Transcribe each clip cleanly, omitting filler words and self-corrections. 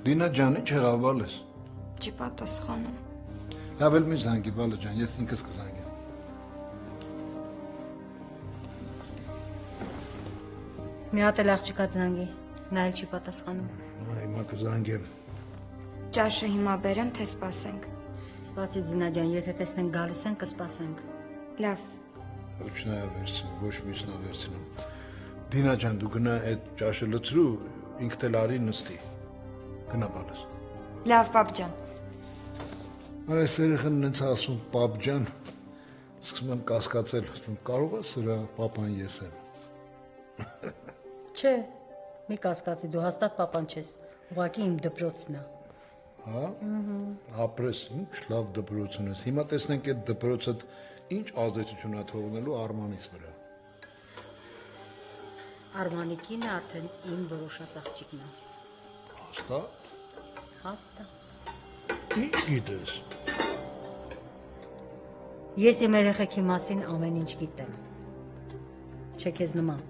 Դինա ջանի չեղավալ ես։ Չի պատասխանում։ Լավ էլ մի զանգի, բալը ջան, ես ինքս կզանգեմ։ Մի հատ էլ աղջիկա զանգի, նա էլ չի պատասխանում։ Հիմա կզանգեմ։ Ճաշը հիմա բերեմ, թե սպասենք։ Սպասի Զինա ջան, եթե տեսնենք գալիս են, կսպասենք։ Լավ։ Ոչ նա վերցնում, ոչ մյուսն է վերցնում։ Դինա ջան, դու գնա այդ ճաշը լցրու, ինքդ էլ արի նստի։ Գնա բալես։ Լավ, պապ ջան։ Այս երեխան նենց ասում պապ ջան, սկսում եմ կասկածել, ասում կարող է սրա պապան ես եմ։ Չէ, մի կասկածի, դու հաստատ պապան չես, ուղղակի իմ դպրոցն է։ Հա։ Ապրես, ինչ լավ դպրոց ունես։ Հիմա տեսնենք այդ դպրոցը ինչ ազդեցություն է թողնելու Արմանիս վրա։ Արմանիկինը արդեն իմ որոշած աղջիկն է։ Հաստատ։ Հաստատ։ Ինչ գիտես։ Ես իմ երեխեքի մասին ամեն ինչ գիտեմ։ Չէ քեզ նման։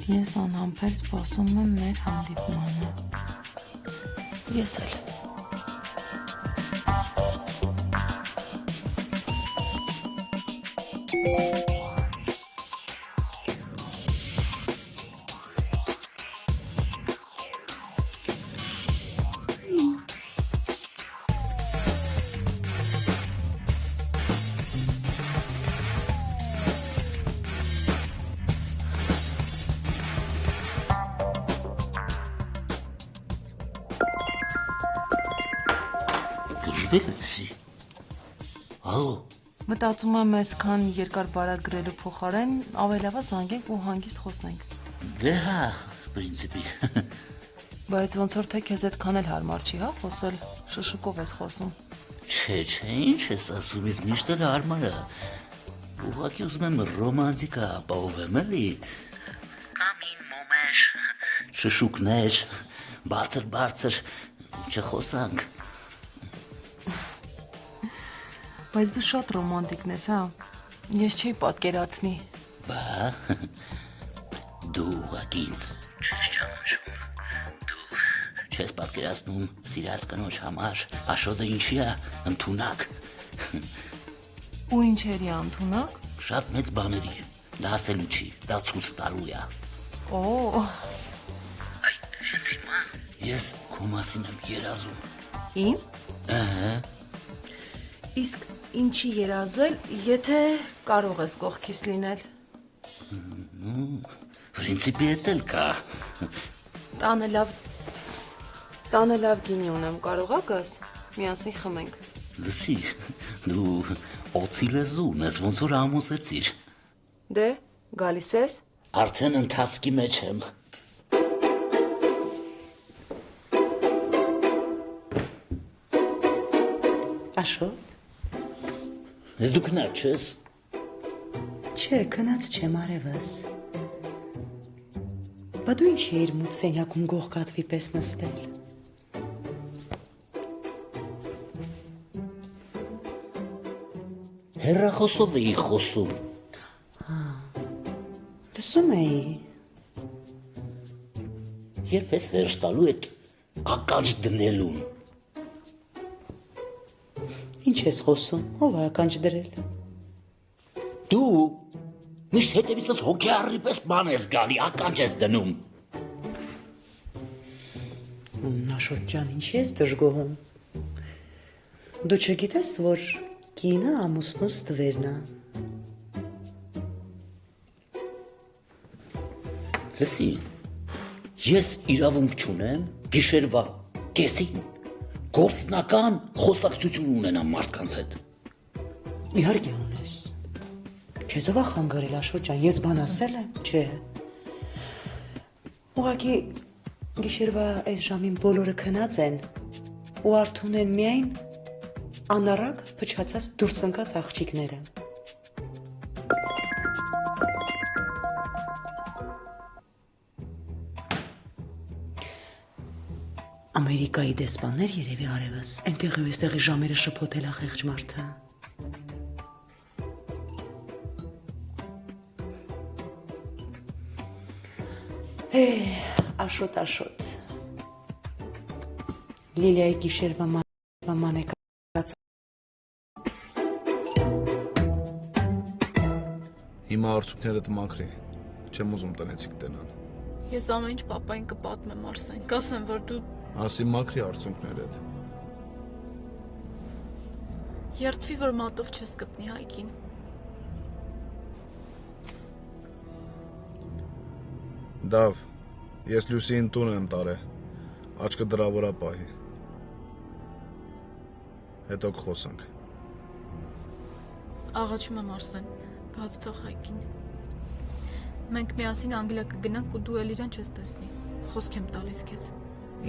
Ես անհամբեր սպասում եմ մեր հանդիպմանը։ Ես էլ։ Մտածում եմ այսքան երկար բարակ գրելու փոխարեն ավելավա զանգենք ու հանգիստ խոսենք։ Դե հա, պրինցիպի։ Բայց ոնց որ թե քեզ այդքան էլ հարմար չի, հա, խոսել, շշուկով ես խոսում։ Չէ, ինչ ես ասում, ես միշտ էլ հարմար է։ Ուղղակի ուզում եմ ռոմանտիկա ապահովեմ, էլի։ Կամին, մոմեր, շշուկներ, բարձր, չխոսանք։ Բայց դու շատ ռոմանտիկն ես, հա։ Ես չէի պատկերացնի։ Բա, դու ուղղակի ինձ չես ճանաչում։ Դու չես պատկերացնում սիրած կնոջ համար Աշոտը ինչի է ընդունակ։ Ու ինչերի ընդունակ։ Շատ մեծ բաների, դա ասելու չի, դա ցույց տալու է։ Օ։ Այ, հենց հիմա ես քո մասին եմ երազում։ Իմ։ Ահա։ Իսկ ինչի երազել, եթե կարող ես կողքիս լինել։ Պրինցիպի հետ էլ կա։ Տանը լավ գինի ունեմ, կարող ակաս, միասին խմենք։ Լսի, դու օծի լեզու ունես, ոնց որ ամուսեցիր։ Դե, գալիս ես։ Արդեն ընթացքի մեջ եմ։ Աշոտ, Ես դու քնած չես։ չէ, քնած չեմ արևս։ Բա դու ինչ էիր մութ սենյակում գողկատվի պես նստել։ Հեռախոսով էի խոսում։ Լսում էի։ Երբ ես վերջ տալու այդ ականջ դնելուն։ Ինչ ես խոսում, ով է ականջ դրել։ Դու միշտ հետևիցս հոգեառի պես բան ես գալի, ականջ ես դնում։ Աշոտ ջան, ինչ ես դժգոհում։ Դու չգիտես, որ կինը ամուսնուց տվերն է։ Լսի, ես իրավունք չունեմ գիշերվա կեսին գործնական խոսակցություն ունենամ մարդկանց հետ։ Իհարկե ունես։ Քեզ ով է խանգարել Աշոտ ջան, ես բան ասել եմ, չէ։ Ուղղակի գիշերվա այս ժամին բոլորը քնած են ու արթուն են միայն անառակ փչացած դուրս ընկած աղջիկները։ Ամերիկայի դեսպաններ երևի արևս, այնտեղի ու այստեղի ժամերը շփոթել է խեղճ մարդը։ Աշոտ։ Լիլիայի գիշերվա մանեկա։ Հիմա արցունքներդ մաքրի, չեմ ուզում տնեցիք տենան։ Ես ամեն ինչ պապային կպատմեմ Արսեն, կասեմ, որ դու Ասի մաքրի արցունքներդ։ երդվի, որ մատով չես կպնի Հայկին։ Դավ, ես Լյուսիին տուն եմ տարել, աչքը դրա վրա պահի։ Հետո կխոսանք։ Աղաչում եմ Արսեն, բաց թող Հայկին։ Մենք միասին Անգլիա կգնանք ու դու էլ իրան չես տեսնի, խոսք եմ տալիս քեզ։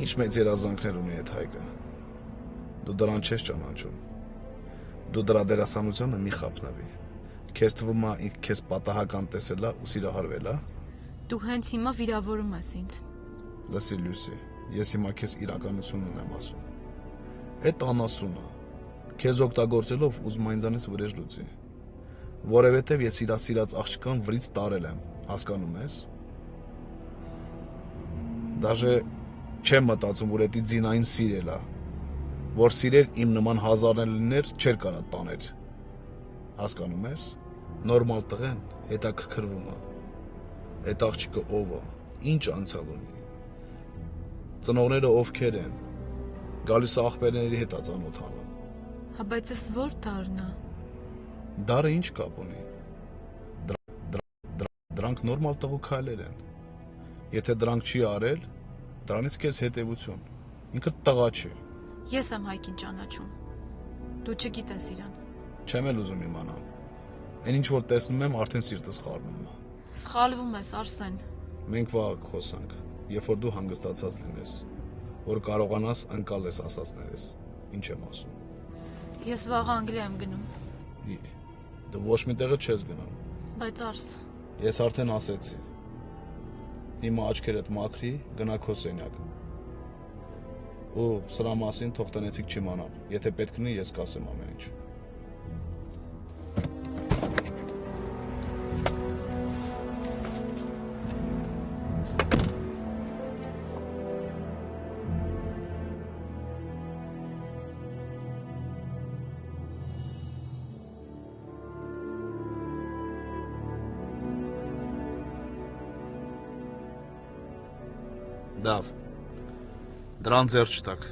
Ինչ մեծ երազանքներ ունի այդ Հայկը։ Դու դրան չես ճանաչում։ Դու դրա դերասանությանը մի խափնավի։ Քեզ թվում է ինքը քեզ պատահական տեսել է ու սիրահարվել է։ Դու հենց հիմա վիրավորում ես ինձ։ Լսի Լյուսի, ես հիմա քեզ իրականությունն եմ ասում։ Այդ անասունը քեզ օգտագործելով ուզում է ինձանից վրեժ լուծի։ Որովհետև ես իր սիրած աղջկան վրից տարել եմ, հասկանում ես։ Դաժե չեմ մտածում, որ էդի ձինային սիրել է, որ սիրել իմ նման հազարներ չէր կարա տանել։ Հասկանում ես։ Նորմալ տղեն հետաքրքրվում է։ Այդ աղջիկը ով է, ինչ անցյալ ունի։ Ծնողները ովքեր են։ Գալիս աղբերների հետ է ծանոթանում։ Հա բայց ես որ դառնա։ Դարը ինչ կապ ունի։ Դրանք նորմալ տղու քայլեր են։ Եթե դրանք չի արել, դրանից քեզ հետևություն։ Ինքը տղա չի։ Ես եմ Հայկին ճանաչում։ Դու չգիտես իրան։ Չեմ էլ ուզում իմանալ։ Այն ինչ որ տեսնում եմ, արդեն սիրտս խառնում է։ Սխալվում ես Արսեն։ Մենք վաղը կխոսանք, երբ որ դու հանգստացած լինես, որ կարողանաս ընկալես ասածներս։ Ինչ եմ ասում։ Ես վաղ Անգլիա եմ գնում։ Դու ոչ մի տեղը չես գնում։ Բայց Արս, Ես արդեն ասեցի։ Հիմա աչքերդ մաքրի, գնա քո սենյակ։ Ու սրա մասին թող տնեցիք չիմանան։ Եթե պետք լինի, ես կասեմ ամեն ինչ։ Դավ, դրան ձեր չտակ,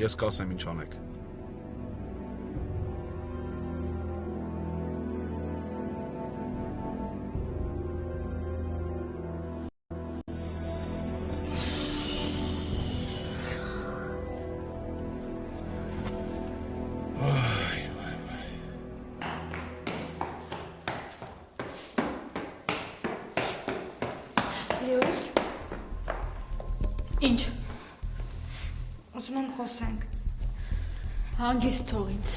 ես կասեմ ինչ անեք։ Լյուս, Ինչ։ ուզում եմ խոսենք։ Հանգիստ թող ինձ։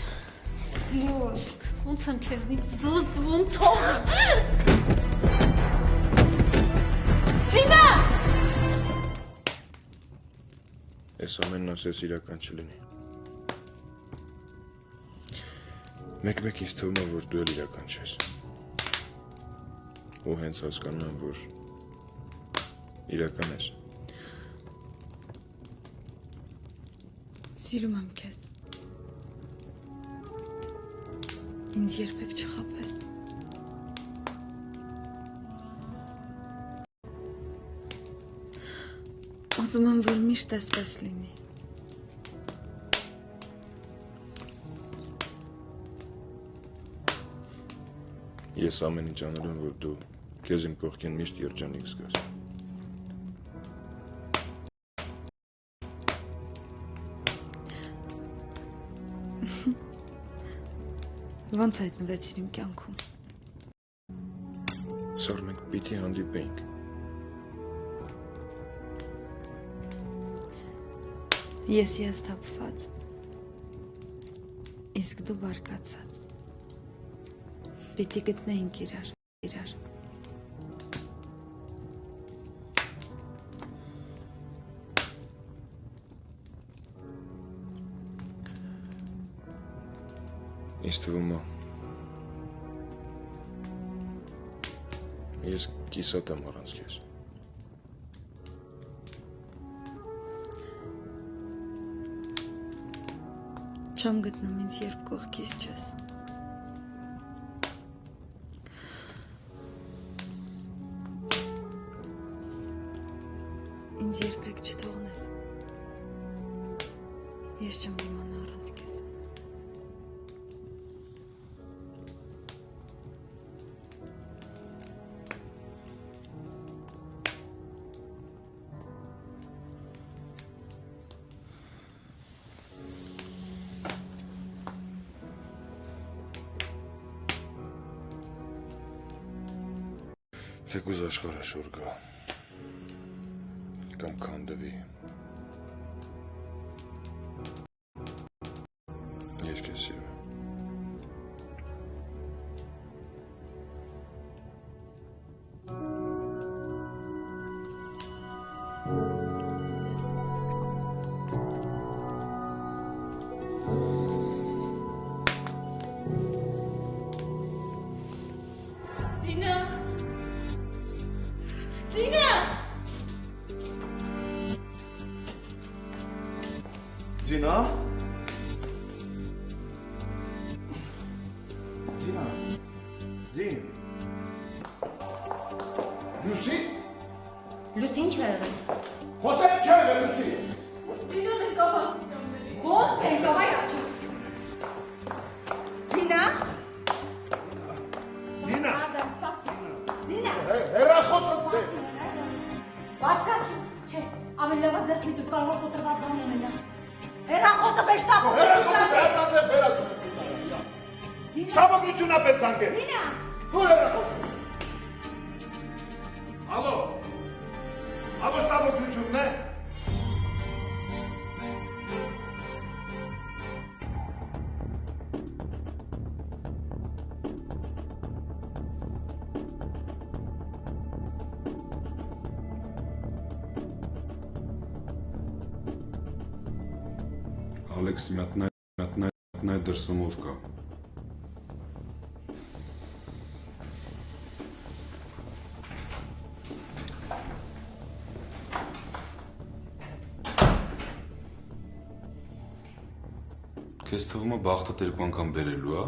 Լյուս, Ոնց եմ քեզնից զզվում թող։ Ծինա։ Այս ամենն ասես իրական չլինի։ Մեկ-մեկ ինձ թվում է, որ դու էլ իրական չես։ Ու հենց հասկանում եմ, որ իրական ես։ Սիրում եմ քեզ։ Ինձ երբեք չխաբես։ Ուզում եմ, որ միշտ այսպես լինի։ Ես ամեն ինչ անում եմ, որ դու քեզ իմ կողքին միշտ երջանիկ զգաս։ Ոնց հայտնվեցիր իմ կյանքում։ Սա մենք պիտի հանդիպեինք։ Ես հիասթափված, իսկ դու բարկացած։ Պիտի գտնեինք իրար։ Ինձ թվում է, ես կիսատ եմ առանց քեզ։ Չեմ գտնում ինձ, երբ կողքիս չես։ Ինձ երբեք չթողնես։ Ես չեմ իմանա առանց քեզ։ Թեկուզ աշխարհը շուր գա, կամ քանդվի, ես քեզ սիրում եմ։ Ձինա։ Ձինա։ Ձին։ Լուսի։ Լուսի ինչ է եղել։ Խոսեք չէ Լուսի։ Ձինան են կավաստիճանների։ Ո՞ր է կավայ աչու։ Ձինա։ Ձինա։ Ձինա։ Հերախոսս դե։ Բացած չէ, ավելի լավ է ձեռքի դու կարող կոտրված բան ունենա։ Հերախոսը բեշտապով։ Հերախոսը դրատաններ վերած։ Շտաբօգնություն ապետ զանգել։ Ձինա։ Դու հերախոս։ Ալո։ Ալո շտաբօգնությունն է։ Ալեքս մատնայ դրսում ով կա։ Քեզ թվում է բախտդ երկու անգամ բերելու, հա։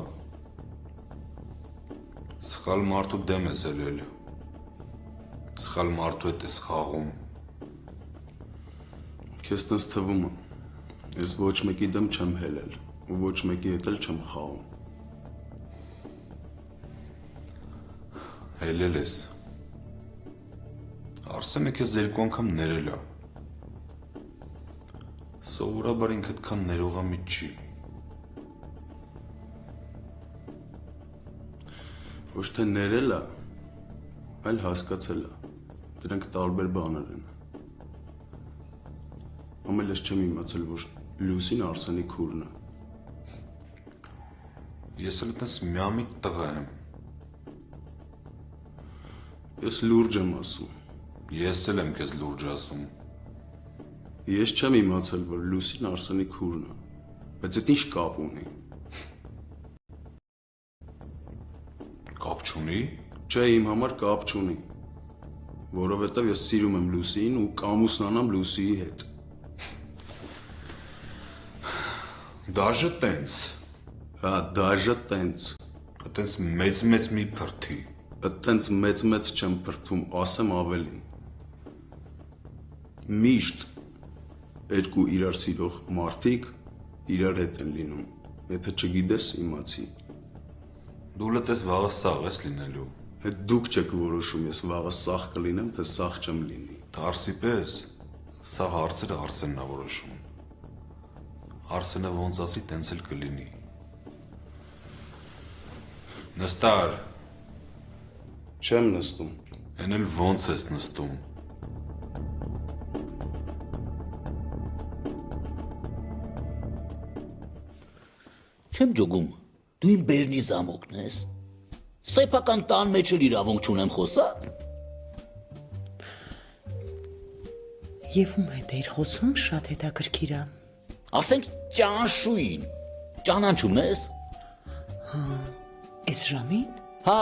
Սխալ մարդու դեմ ես ելել։ Սխալ մարդու հետ ես խաղում։ Քեզ տես թվում է։ Ես ոչ մեկի դեմ չեմ հելել, ու ոչ մեկի հետ էլ չեմ խաղում։ Հելել ես։ Արսենը քեզ երկու անգամ ներել է։ Սովորաբար ինքը այդքան ներողամիտ չի։ Ոչ թե ներել է, այլ հասկացել է, Դրանք տարբեր բաներ են։ Ամեն ես չեմ իմացել, որ Լուսին Արսենի քուրն է։ Ես էլ այդպես միամիտ տղա եմ։ Ես լուրջ եմ ասում։ Ես էլ եմ քեզ լուրջ ասում։ Ես չեմ իմացել, որ Լուսին Արսենի քուրն է, բայց այդ ինչ կապ ունի։ Կապ չունի։ Չէ, իմ համար կապ չունի, որովհետև ես սիրում եմ Լուսիին ու կամուսնանամ Լուսիի հետ։ Դաժե տենց։ Հա, դաժե տենց։ Այդպես մեծ մի փրթի։ Այդպես մեծ չեմ փրթում, ասեմ ավելին։ Միշտ երկու իրար սիրող մարդիկ իրար հետ են լինում, եթե չգիտես, իմացի։ Դու լետես վաղը սաղ ես լինելու։ Հետ դուք չեք որոշում, ես վաղը սաղ կլինեմ, թե սաղ չեմ լինի։ Դարսի պես, սաղ հարցերը Արսենն է որոշում։ Արսենը ոնց ասի, տենց էլ կլինի։ Նստար։ Չեմ նստում։ Են էլ ոնց ես նստում։ Չեմ ջոգում, դու իմ բերնի զամոկն ես։ Սեփական տան մեջ էլ իրավունք չունեմ խոսա։ Եվ ում հետ էիր խոսում շատ հետաքրքիր է։ Ասենք ճանշուին, ճանաչում ես։ Հա, այս ժամին։ Հա,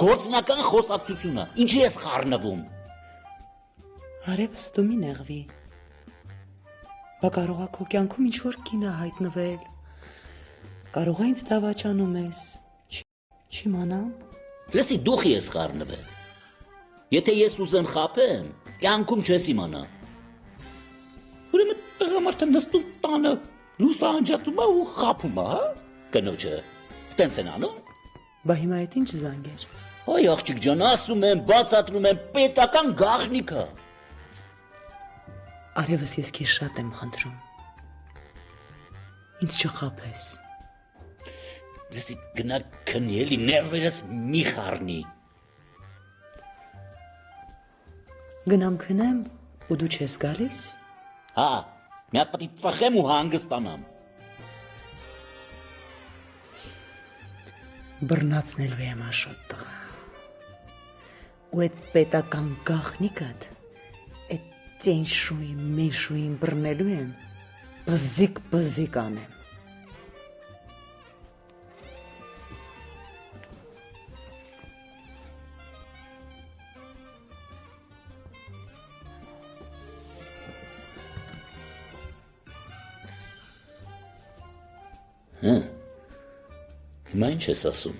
գործնական խոսակցությունը, ինչի ես խառնվում։ Արևս դու մի նեղվի։ Բա կարող է քո կյանքում ինչ-որ կին է հայտնվել։ Կարող է ինձ դավաճանում ես։ Չիմանամ։ Լսի, դուխի ես խառնվել։ Եթե ես ուզեմ խաբեմ, կյանքում չես իմանա։ Ուրեմն տղամարդը նստում տանը, լուսը անջատում է ու խաբում է, հա? Կնոջը, տենց են անում։ Բա հիմա այդ ինչ զանգեր։ Այ աղջիկ ջան, ասում եմ, բացատրում եմ, պետական գաղտնիքը։ Արևս ես քեզ շատ եմ խնդրում։ Ինձ չխաբես։ Լսի, գնա քնի էլի, ներվերս մի խառնի։ Գնամ քնեմ ու դու չես գալիս։ Հա, մի հատ պետք է ծխեմ ու հանգստանամ։ Բռնացնելու եմ աշոտ տղա։ Ու այդ պետական գաղտնիքդ, այդ ծենշուի, մենշուին բռնելու եմ, բզիկ անեմ։ Հիմա ինչ ես ասում։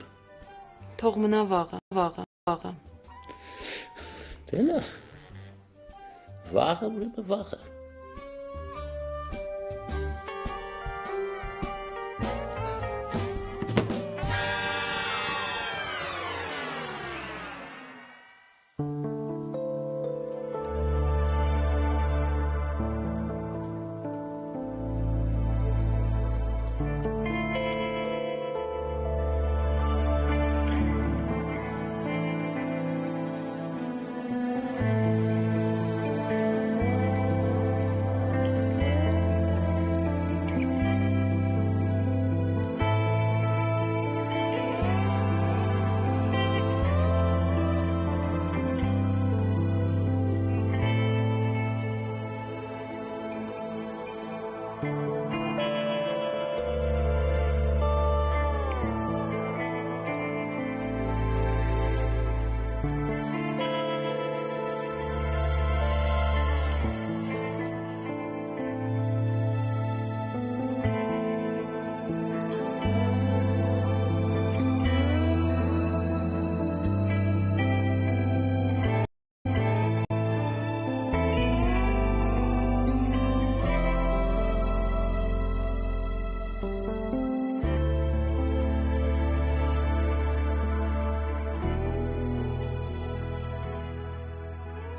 Թող մնա վաղը։ Դե լավ։ Վաղը, ուրեմն վաղը։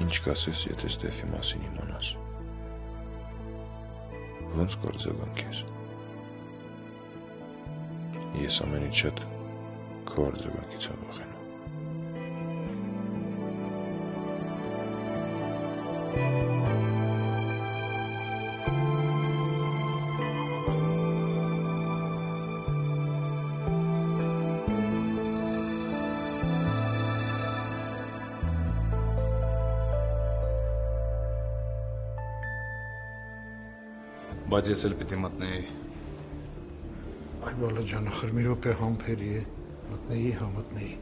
Ինչ կասես, եթե Ստեֆի մասին իմանաս։ Ոնց կարձագանքես։ Ես ամենից շատ քո արձագանքից եմ վախենում։ Բայց ես էլ պիտի մտնեի։ Այ բալա ջան, ախր մի րոպե համբերի է, մտնեի, մտնեի։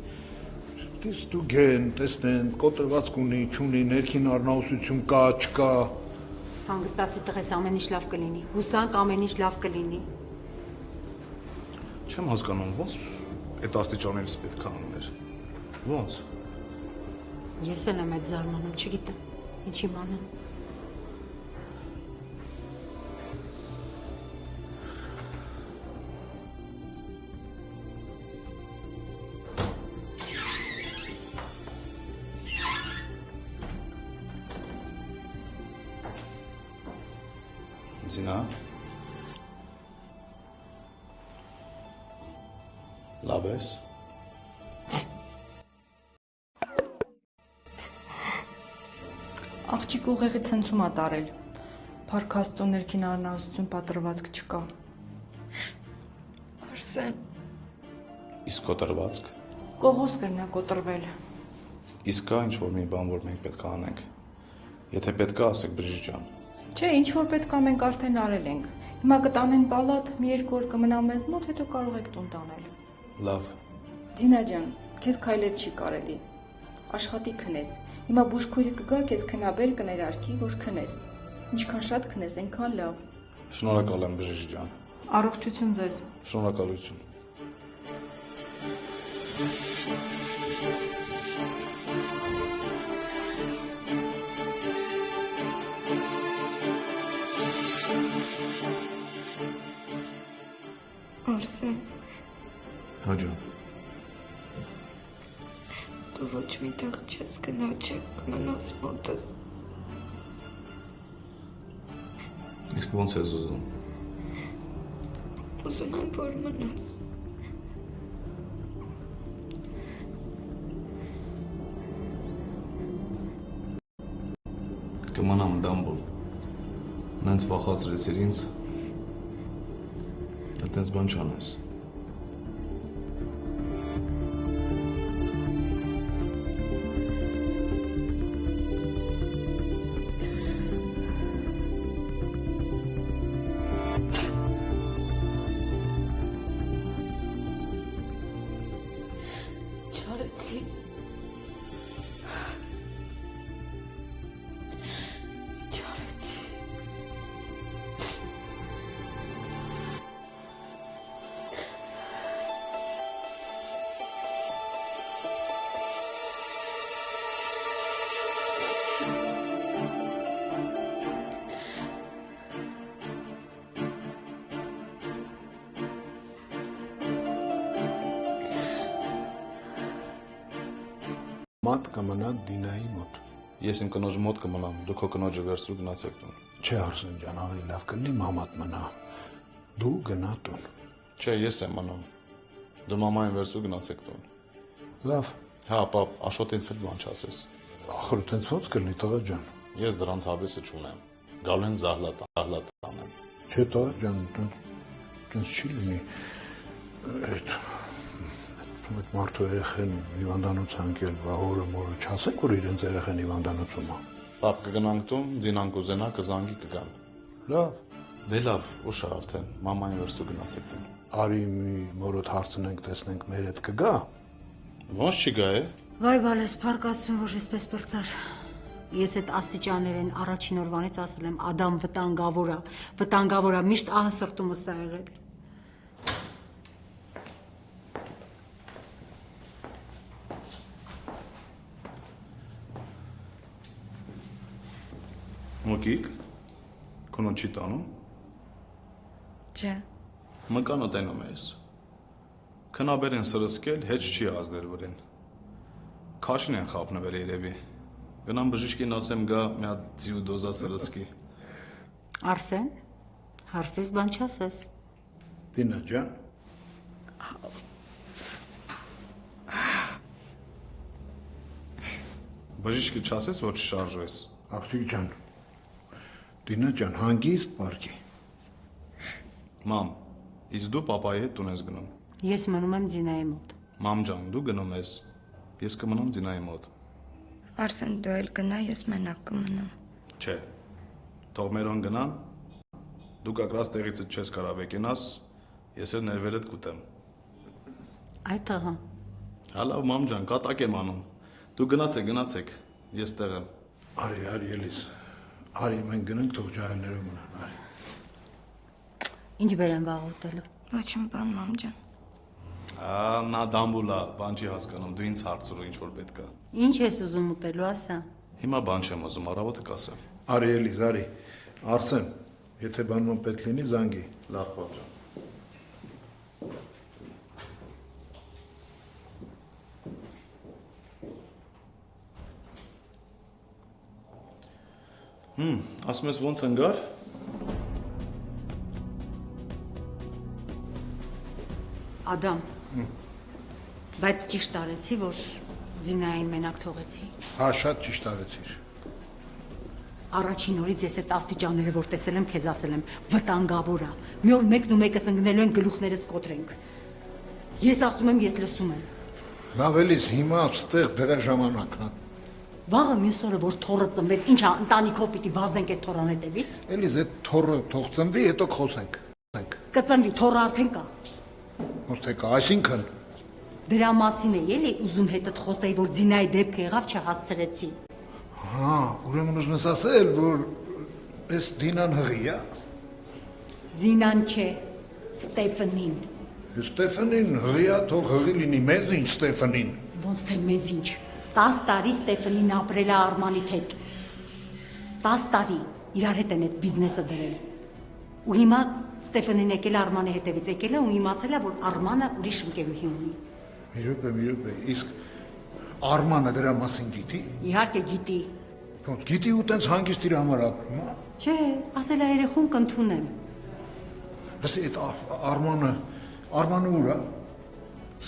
Տես դու գեն, տեսնեն, կոտրվածք ունի, չունի, ներքին առնահուսություն կա, չկա։ Հանգստացի տղես, ամեն ինչ լավ կլինի, հուսանք ամեն ինչ լավ կլինի։ Չեմ հասկանում, ոնց այդ աստիճաններից պետք է աններ։ Ոնց։ Ես էլ եմ այդ զարմանում, չգիտեմ, ինչ իմանամ։ Զինա։ Լավ ես։ Աղջիկ ուղեղի ցնցում ա տարել։ Փառք Աստծո ներքին առնահուսություն պատրվածք չկա։ Արսեն, Իսկ կոտրվածք։ Կողոս կրնա կոտրվել։ Իսկ կա ինչ-որ մի բան, որ մենք պետք է անենք։ Եթե պետք է, ասեք Բրիժ ջան։ Չէ, ինչ որ պետք է մենք արդեն արել ենք։ Հիմա կտանեն պալատ, մի երկու օր կմնա մեզ մոտ, հետո կարող եք տուն տանել։ Լավ։ Ձինա ջան, քեզ քայլել չի կարելի։ Աշխատի քնես։ Հիմա բուժքույրը կգա, քեզ քնաբեր կներարկի, որ քնես։ Ինչքան շատ քնես, այնքան լավ։ Շնորհակալ եմ Բրիժ ջան։ Առողջություն ձեզ։ Շնորհակալություն։ Արսեն, Հա ջան։ դու ոչ մի տեղ չես գնա, չէ, կմնաս մոտս։ Իսկ ոնց ես ուզում։ Ուզում եմ, որ մնաս։ Կմնամ Դամբոլ։ Նենց վախացրեցիր ինձ։ Այդտենց բան չանես։ Չարեցի։ Չարեցի։ Մատ կմնա Դինայի մոտ։ Ես իմ կնոջ մոտ կմնամ, դու քո կնոջը վերցրու գնացեք տուն։ Չէ, Արսեն ջան, ավելի լավ կլինի մամատ մնա։ Դու գնա տուն։ Չէ, ես եմ մնում։ Դու մամային վերցրու գնացեք տուն։ Լավ։ Հա, ապա Աշոտից էլ բան չասես։ Ախր տենց ոնց կլինի տղա ջան։ Ես դրանց հավեսը չունեմ։ Գալու են զահլատ անեմ։ Չէ, տղա ջան, տենց չի լինի։ Այդ մարդու երեխեն հիվանդանոց հանգել, հորը մորը չասեք, որ իրենց երեխեն հիվանդանոցում է։ Պապ կգնանք տուն, ձինան կուզենա, կզանգի կգան։ Լավ։ Դե լավ, ուշ է արդեն, մամային վերցրու գնացեք տուն։ Արի մի մորոդ հարցնենք, տեսնենք մեր հետ կգա։ Ոնց չի գա է։ Վայ բալես, փառք Աստծուն, որ այսպես բրծար։ Ես այդ աստիճաններեն առաջին օրվանից ասել եմ, Ադամ վտանգավոր է, միշտ ահը սրտումս է եղել։ Մոկիկ, քոնոն չի տանում։ Չէ։ Մկանը տենում ես։ Քնաբեր են սրսկել, հեչ չի ազդել վրեն։ Քաշին են խապնվել երևի։ Գնամ բժիշկին ասեմ գա մի հատ ձիուդոզա սրսկի։ Արսեն, հարսես բան չասես։ Դինա ջան։ Բժիշկը չասես, որ չշարժես։ Աղջիկ ջան, Դինա ջան, հանգիստ պարկի։ Մամ, իսկ դու պապայի հետ տուն ես գնում։ Ես մնում եմ Զինայի մոտ։ Մամ ջան, դու գնում ես։ Ես կմնամ Զինայի մոտ։ Արսեն դու էլ գնա, ես մենակ կմնամ։ Չէ։ Թող մերոն գնան։ Դու կակրած տեղիցդ չես կարող եկենաս, ես էլ ներվերդ կուտեմ։ Այդ տղա։ Հալավ մամ ջան, կատակ եմ անում։ Դու գնացեք, ես տեղ եմ։ Արի Ելիս։ Արի մենք գնանք թող ջահելներով մնան, արի։ Ինչ բերեմ վաղ ուտելու։ Ոչ մի բան, մամ ջան։ Նա դամբուլա, բան չի հասկանում, դու ինձ հարցրու ինչ որ պետք է։ Ինչ ես ուզում ուտելու, ասա։ Հիմա բան չեմ ուզում, առավոտը կասեմ։ Արի Ելիս, արի։ Արսեն, եթե բանման պետք լինի, զանգի։ Լավ, պապ ջան։ Ասում ես ոնց ընկար։ Ադամ, բայց ճիշտ արեցի, որ Զինային մենակ թողեցի։ Հա, շատ ճիշտ արեցիր։ Առաջին օրից ես այդ աստիճանները, որ տեսել եմ, քեզ ասել եմ, վտանգավոր է։ Մի օր մեկն ու մեկս ընկնելու են, գլուխներս կոտրենք։ Ես ասում եմ, ես լսում եմ։ Լավ Ելիս, հիմա ստեղ դրա ժամանակն է։ Վաղը մյուս օրը, որ թոռը ծնվեց, ինչա ընտանիքով պիտի վազենք այդ թոռան հետևից։ Ելիս, այդ թոռը թող ծնվի, հետո խոսենք։ Կծնվի, թոռը արդեն կա։ Ոնց թե կա, այսինքն Դրա մասին է էլի ուզում հետդ խոսեի, որ Զինայի դեպքը եղավ չհասցրեցի։ Հա, ուրեմն ուզում ես ասել, որ այս Դինան հղի է։ Զինան չէ, Ստեֆանին։ Ստեֆանին հղի է, թող հղի լինի, մեզ ինչ Ստեֆանին։ Ոնց թե մեզ ինչ։ 10 տարի Ստեֆանին ապրել է Արմանիդ հետ։ 10 տարի իրար հետ են այդ բիզնեսը դրել։ Ու հիմա Ստեֆանին եկել Արմանի հետևից եկել է ու իմացել է, որ Արմանը ուրիշ ընկերուհի ունի։ Մի րոպե, իսկ Արմանը դրա մասին գիտի։ Իհարկե գիտի։ Ոնց գիտի ու տենց հանգիստ իր համար ապրում, հա։ Չէ, ասել է երեխուն կընդունեմ։ Լսի, այդ Արմանը ուր է։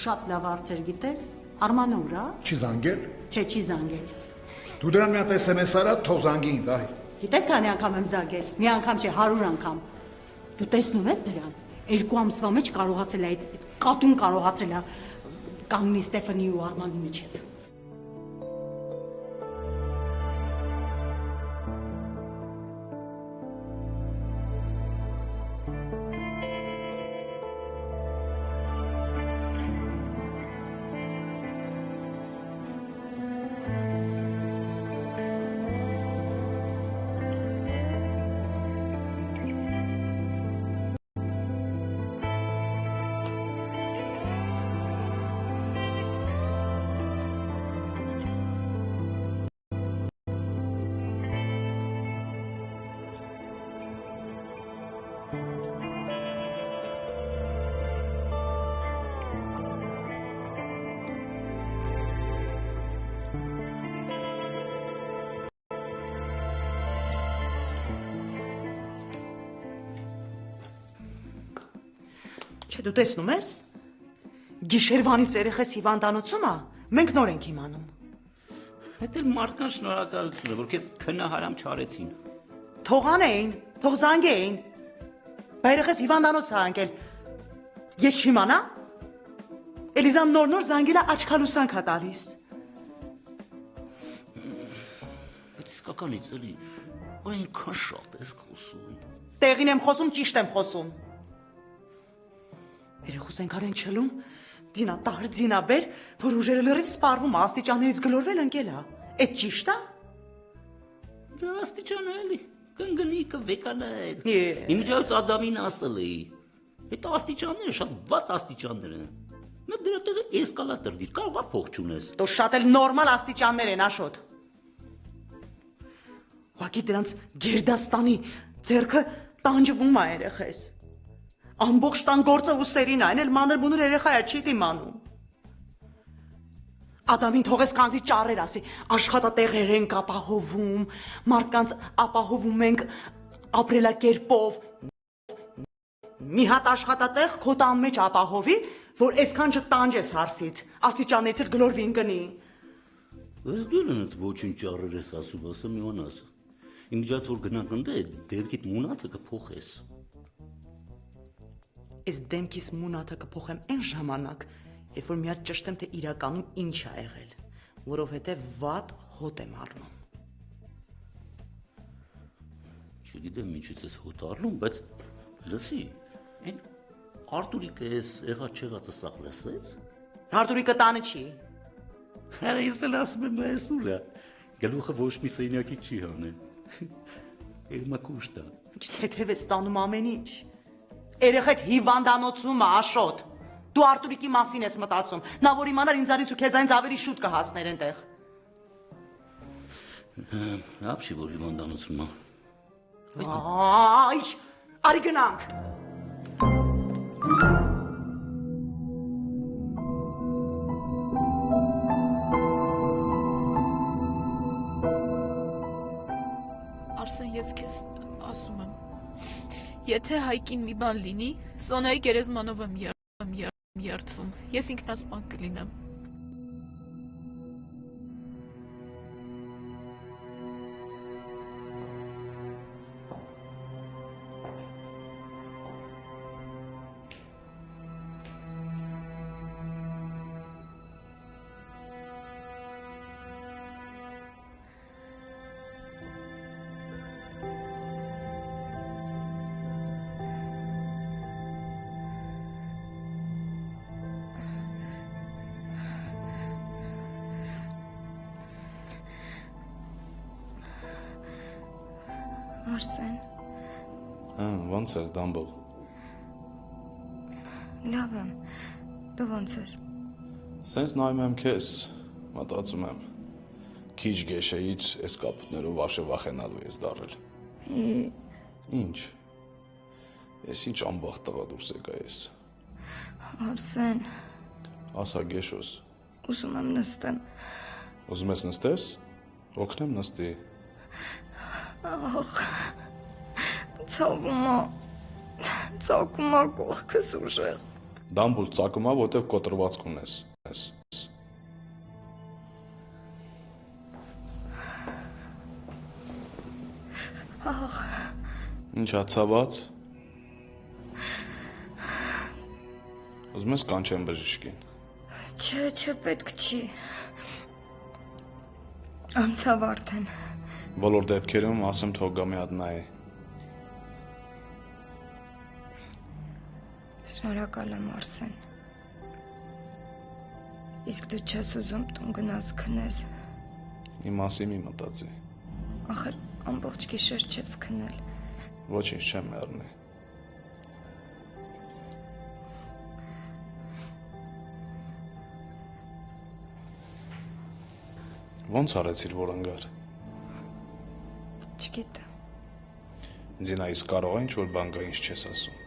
Շատ լավ հարցեր գիտես։ Արմանը ուր է։ Չի զանգել։ Չէ, չի զանգել։ Դու դրան մի հատ SMS արա, թող զանգի ինձ, արի։ Գիտես քանի անգամ եմ զանգել։ Մի անգամ չէ, 100 անգամ։ Դու տեսնում ես դրան։ 2 ամսվա մեջ կարողացել է այդ կատուն կարողացել է կանգնի Ստեֆանի ու Արմանի միջև։ Չէ, դու տեսնում ես։ Գիշերվանից երեխես հիվանդանոցում է, մենք նոր ենք իմանում։ Հետ էլ մարդկան շնորհակալություն է, որ քեզ քնահարամ չարեցին։ Թող անեին, թող զանգեին։ Բա երեխես հիվանդանոց է անկել։ Ես չիմանա։ Էլիզան նոր զանգել է աչքալուսանք է տալիս։ Բայց իսկականից էլի, այնքան շատ ես խոսում։ Տեղին եմ խոսում, ճիշտ եմ խոսում։ Երեխուս ենք արեն չլում, Դինա տար, Դինա բեր, որ ուժերը լրիվ սպառվում, աստիճաններից գլորվել ընկել է։ Էդ ճիշտ է։ Դա աստիճան է էլի, կընկնի կվեկանալ։ Է։ Իմիջիայից Ադամին ասել էի, այդ աստիճանները շատ վատ աստիճաններ են։ Մեկ դրա տեղը էսկալատոր դիր, կարող է փող չունես։ Դու շատ էլ նորմալ աստիճաններ են, Աշոտ։ Ուղղակի դրանց Գերդաստանի ձեռքը տանջվում է երեխես։ Ամբողջ տան գործը ուսերին այն էլ մանր մունր երեխայա չի դիմանում։ Ադամին թողես կանգնի ճառեր ասի, աշխատատեղեր ենք ապահովում, մարդկանց ապահովում ենք ապրելակերպով։ Մի հատ աշխատատեղ քո տան մեջ ապահովի, որ այսքան չտանջես հարսիդ, աստիճաններից էլ գլորվին գնի։ Ըստ դու ինձ ոչինչ ճառեր ես ասում, ասեմ իմանաս։ Իմիջած որ գնանք ընդ դեմքիդ մունաթը կփոխես։ Այս դեմքիս մունաթը կփոխեմ այն ժամանակ, երբ որ մի հատ ճշտեմ, թե իրականում ինչ ա եղել, որովհետև վատ հոտ եմ առնում։ Չգիտեմ ինչից ես հոտ առնում, բայց լսի, այն Արտուրիկը ես եղած չեղածը սաղ լսեց։ Արտուրիկը տանը չի։ Հələ ես էլ ասում եմ այս ուրա։ Գլուխը ոչ մի սենյակի չի հանել։ Երմա կուշտ է։ Ինչ թեթև է ստանում ամեն ինչ։ Երեխեդ հիվանդանոցում է, Աշոտ։ Դու Արտուրիկի մասին ես մտածում։ Նա որ իմանար ինձ արից ու քեզանից ավելի շուտ կհասներ այնտեղ։ Լավ չի որ հիվանդանոցում է։ Այ, արի գնանք։ Արսեն, ես քեզ ասում եմ, եթե Հայկին մի բան լինի, Սոնայի գերեզմանով եմ երդվում, ես ինքնասպան կլինեմ։ Արսեն, Ոնց ես Դամբլ։ լավ եմ, դու ոնց ես։ Սենց նայում եմ քեզ, մտածում եմ։ Քիչ գեշեից այս կապուտներով վաշը վախենալու ես դարել։ Ինչ։ Ես ինչ ամբախտ տղա դուրս եկա ես։ Արսեն, Ասա գեշոս։ ուզում եմ նստեմ։ Ուզում ես նստես։ Օգնեմ նստի։ Ախ, ծակումա կողքս ուժեղ։ Դամբուլ ծակումա, որտև կոտրվածք ունես։ Ախ, Ինչա ցաված։ Ուզում ես կանչեմ բժիշկին։ չէ, պետք չի։ Անցավ արդեն։ Բոլոր դեպքերում ասեմ թող գա մի հատ նայի։ Շնորհակալ եմ, Արսեն։ Իսկ դու չես ուզում տուն գնաս քնես։ Իմ մասին մի մտածի։ Ախր ամբողջ գիշեր չես քնել։ Ոչինչ չեմ մեռնի։ Ոնց արեցիր, որ ընկար։ Չգիտեմ։ Զինա, իսկ կարող է ինչ-որ բան գա, ինչ չես ասում։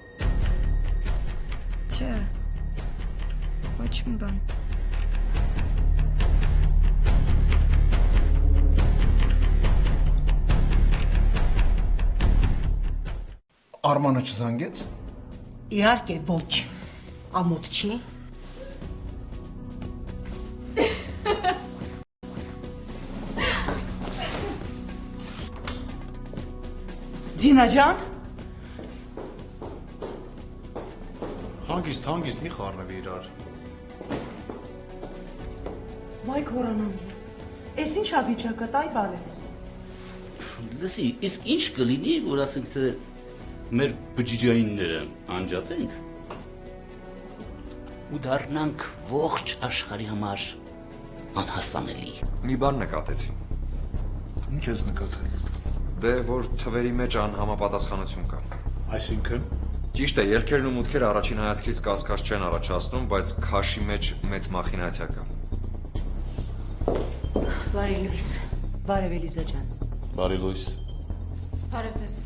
Չէ, ոչ մի բան։ Արմանը չզանգեց։ Իհարկե ոչ։ Ամոթ չի։ Դինա ջան, Հանգիստ մի խառնվի իրար։ վայ քորանամ ես։ Էս ինչ ա վիճակը, տայ բարես։ Լսի, իսկ ինչ կլինի, որ ասենք թե մեր բջիջայինները անջատենք ու դառնանք ողջ աշխարհի համար անհասանելի։ Մի բան նկատեցի։ Ինչ ես նկատել։ Դե որ թվերի մեջ անհամապատասխանություն կա։ Այսինքն Ճիշտ է, ելքերն ու մուտքերը առաջին հայացքից կասկած չեն առաջացնում, բայց քաշի մեջ մեծ մախինացիա կա։ Բարի լույս։ Բարև Էլիզա ջան։ Բարի լույս։ Բարև ձեզ։